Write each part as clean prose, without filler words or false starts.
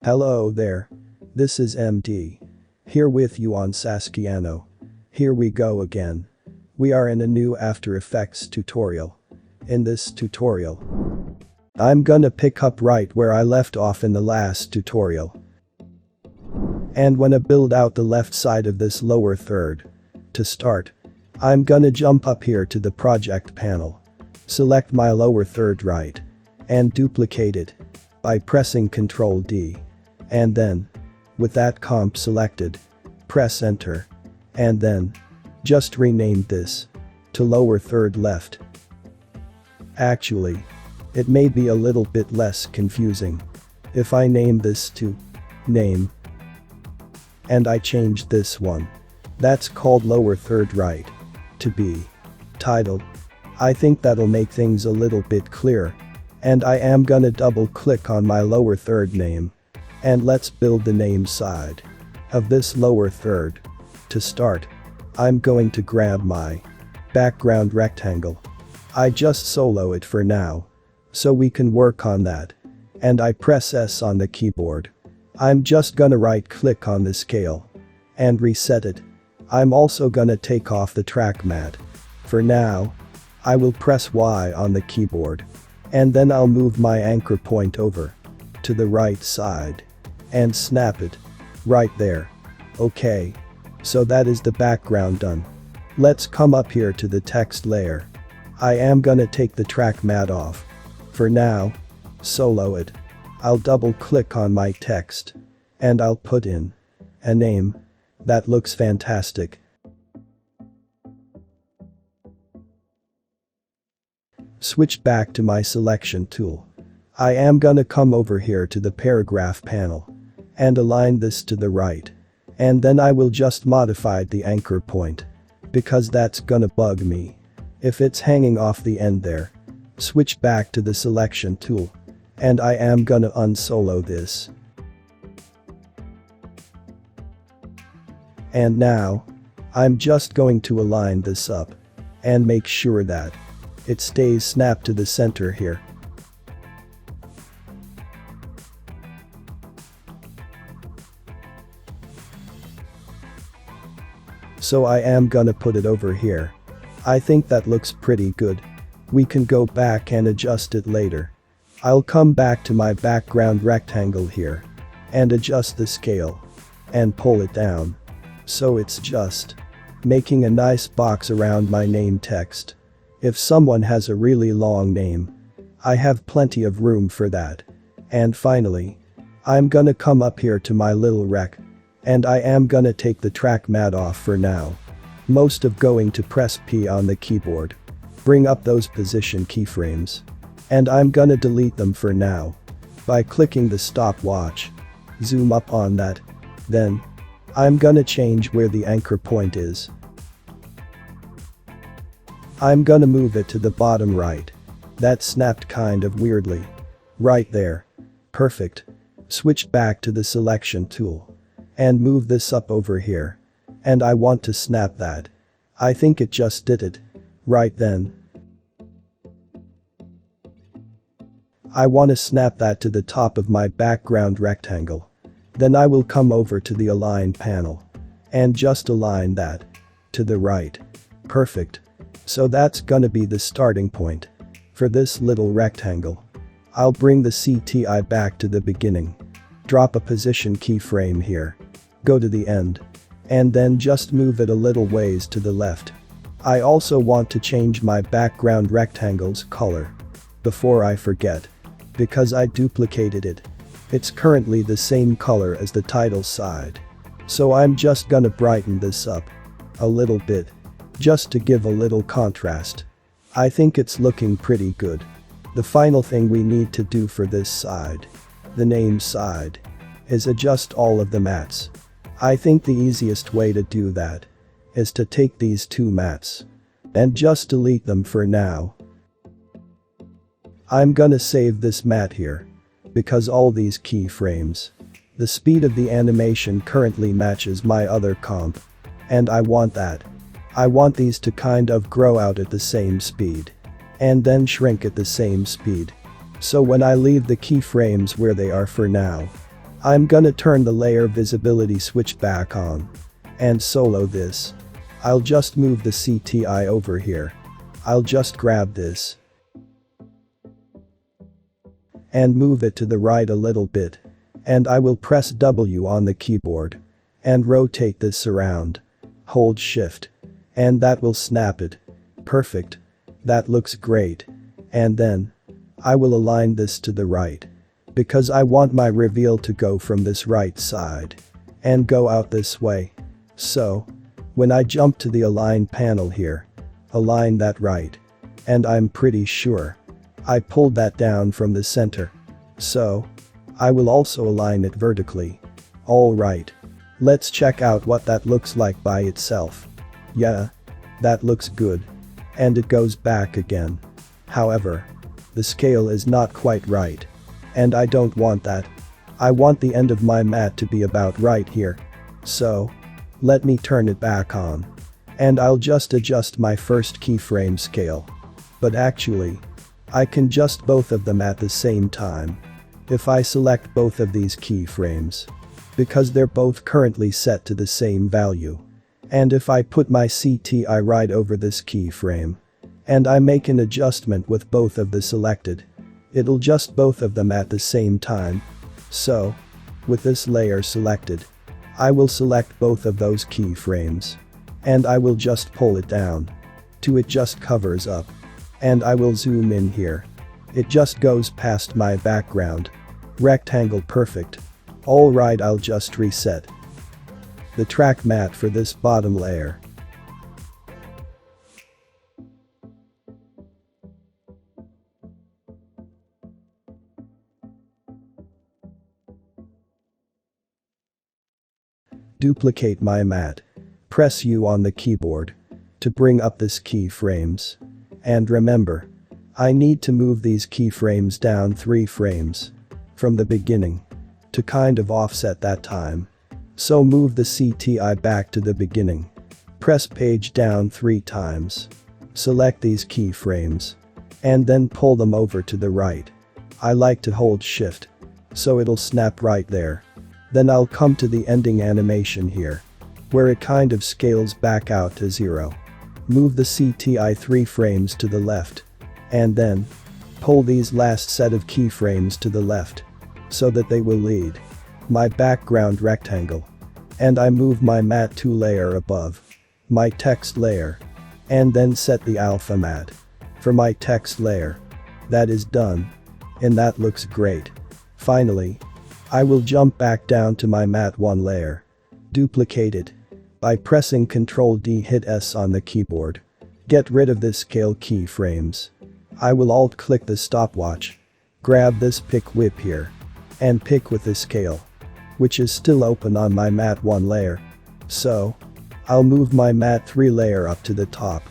Hello there. This is MD. Here with you on SaskiYano. Here we go again. We are in a new After Effects tutorial. In this tutorial, I'm gonna pick up right where I left off in the last tutorial. And wanna build out the left side of this lower third. To start, I'm gonna jump up here to the project panel. Select my lower third right. And duplicate it. By pressing Ctrl D. And then, with that comp selected, press enter. And then, just rename this to lower third left. Actually, it may be a little bit less confusing if I name this to name. And I change this one. That's called lower third right to be title. I think that'll make things a little bit clearer. And I am gonna double click on my lower third name. And let's build the name side of this lower third. To start, I'm going to grab my background rectangle. I just solo it for now, so we can work on that. And I press S on the keyboard. I'm just gonna right click on the scale and reset it. I'm also gonna take off the track mat. For now, I will press Y on the keyboard. And then I'll move my anchor point over to the right side and snap it right there. Okay. So that is the background done. Let's come up here to the text layer. I am gonna take the track mat off. For now, solo it. I'll double click on my text. And I'll put in a name. That looks fantastic. Switch back to my selection tool. I am gonna come over here to the paragraph panel. And align this to the right. And then I will just modify the anchor point. Because that's gonna bug me if it's hanging off the end there. Switch back to the selection tool. And I am gonna unsolo this. And now, I'm just going to align this up. And make sure that it stays snapped to the center here. So I am gonna put it over here. I think that looks pretty good. We can go back and adjust it later. I'll come back to my background rectangle here. And adjust the scale. And pull it down. So it's just making a nice box around my name text. If someone has a really long name, I have plenty of room for that. And finally, I'm gonna come up here to my little rec. And I am gonna take the track mat off for now. Most of going to press P on the keyboard. Bring up those position keyframes. And I'm gonna delete them for now. By clicking the stopwatch. Zoom up on that. Then, I'm gonna change where the anchor point is. I'm gonna move it to the bottom right. That snapped kind of weirdly. Right there. Perfect. Switch back to the selection tool. And move this up over here. And I want to snap that. I think it just did it. Right then. I want to snap that to the top of my background rectangle. Then I will come over to the align panel. And just align that to the right. Perfect. So that's gonna be the starting point for this little rectangle. I'll bring the CTI back to the beginning. Drop a position keyframe here. Go to the end. And then just move it a little ways to the left. I also want to change my background rectangle's color. Before I forget. Because I duplicated it. It's currently the same color as the title side. So I'm just gonna brighten this up a little bit. Just to give a little contrast. I think it's looking pretty good. The final thing we need to do for this side, the name side, is adjust all of the mats. I think the easiest way to do that is to take these two mats and just delete them for now. I'm gonna save this mat here because all these keyframes, the speed of the animation currently matches my other comp. And I want that. I want these to kind of grow out at the same speed. And then shrink at the same speed. So when I leave the keyframes where they are for now, I'm gonna turn the layer visibility switch back on. And solo this. I'll just move the CTI over here. I'll just grab this. And move it to the right a little bit. And I will press W on the keyboard. And rotate this around. Hold shift. And that will snap it. Perfect. That looks great. And then I will align this to the right. Because I want my reveal to go from this right side. And go out this way. So when I jump to the align panel here. Align that right. And I'm pretty sure I pulled that down from the center. So I will also align it vertically. Alright. Let's check out what that looks like by itself. Yeah. That looks good. And it goes back again. However, the scale is not quite right. And I don't want that. I want the end of my mat to be about right here. So let me turn it back on. And I'll just adjust my first keyframe scale. But actually, I can adjust both of them at the same time. If I select both of these keyframes. Because they're both currently set to the same value. And if I put my CTI right over this keyframe. And I make an adjustment with both of the selected. It'll adjust both of them at the same time. So, with this layer selected. I will select both of those keyframes. And I will just pull it down. To it just covers up. And I will zoom in here. It just goes past my background. Rectangle perfect. Alright, I'll just reset the track mat for this bottom layer. Duplicate my mat. Press U on the keyboard to bring up this keyframes. And remember, I need to move these keyframes down 3 frames from the beginning to kind of offset that time. So move the CTI back to the beginning. Press page down 3 times. Select these keyframes. And then pull them over to the right. I like to hold shift. So it'll snap right there. Then I'll come to the ending animation here. Where it kind of scales back out to 0. Move the CTI 3 frames to the left. And then pull these last set of keyframes to the left. So that they will lead my background rectangle. And I move my mat 2 layer above my text layer. And then set the alpha mat for my text layer. That is done. And that looks great. Finally, I will jump back down to my mat 1 layer. Duplicate it by pressing Ctrl D, hit S on the keyboard. Get rid of this scale keyframes. I will alt click the stopwatch. Grab this pick whip here. And pick with the scale. Which is still open on my mat 1 layer. So I'll move my mat 3 layer up to the top.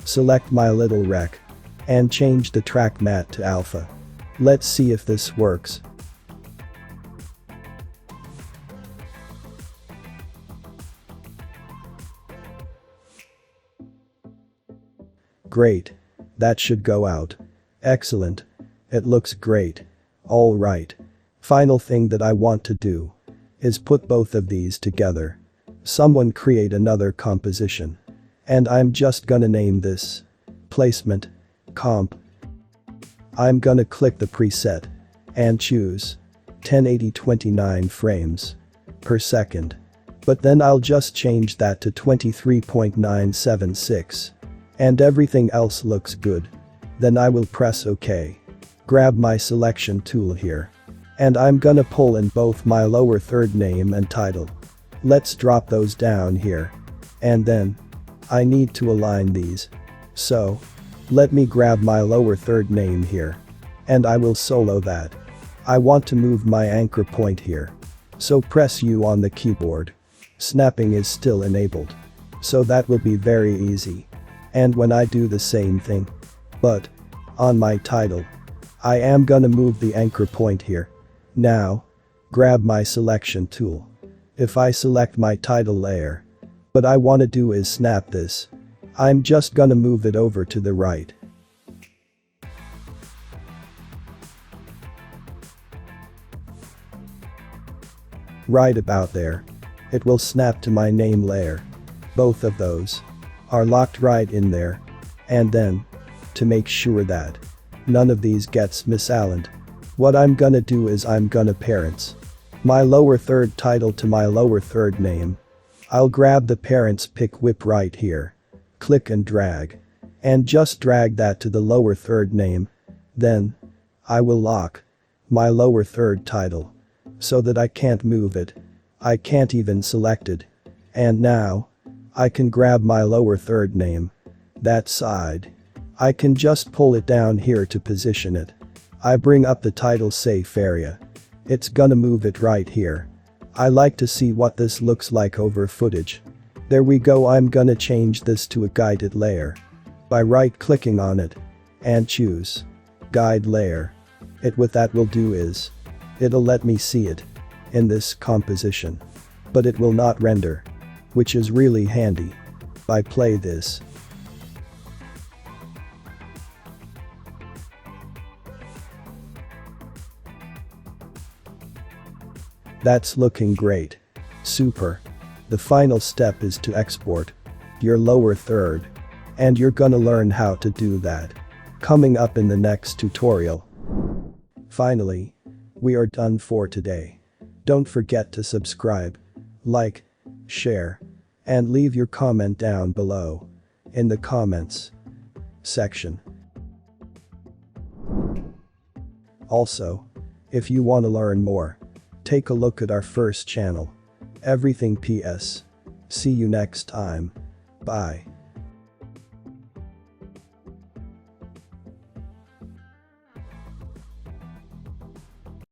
Select my little rec. And change the track mat to alpha. Let's see if this works. Great. That should go out. Excellent. It looks great. Alright. Final thing that I want to do is put both of these together. Someone create another composition. And I'm just gonna name this placement comp. I'm gonna click the preset and choose 1080 29 frames per second. But then I'll just change that to 23.976. And everything else looks good. Then I will press OK. Grab my selection tool here. And I'm gonna pull in both my lower third name and title. Let's drop those down here. And then I need to align these. So let me grab my lower third name here. And I will solo that. I want to move my anchor point here. So press U on the keyboard. Snapping is still enabled. So that will be very easy. And when I do the same thing. But on my title, I am gonna move the anchor point here. Now, grab my selection tool. If I select my title layer, what I wanna do is snap this. I'm just gonna move it over to the right. Right about there. It will snap to my name layer. Both of those are locked right in there. And then, to make sure that none of these gets misaligned, what I'm gonna do is I'm gonna parents my lower third title to my lower third name. I'll grab the parents pick whip right here. Click and drag. And just drag that to the lower third name. Then, I will lock my lower third title so that I can't move it. I can't even select it. And now, I can grab my lower third name. That side. I can just pull it down here to position it. I bring up the title safe area. It's gonna move it right here. I like to see what this looks like over footage. There we go. I'm gonna change this to a guided layer by right clicking on it and choose guide layer. What that will do is it'll let me see it in this composition, but it will not render, which is really handy. I play this. That's looking great. Super. The final step is to export your lower third. And you're gonna learn how to do that coming up in the next tutorial. Finally, we are done for today. Don't forget to subscribe, like, share, and leave your comment down below in the comments section. Also, if you want to learn more, take a look at our first channel, Everything PS. See you next time. Bye.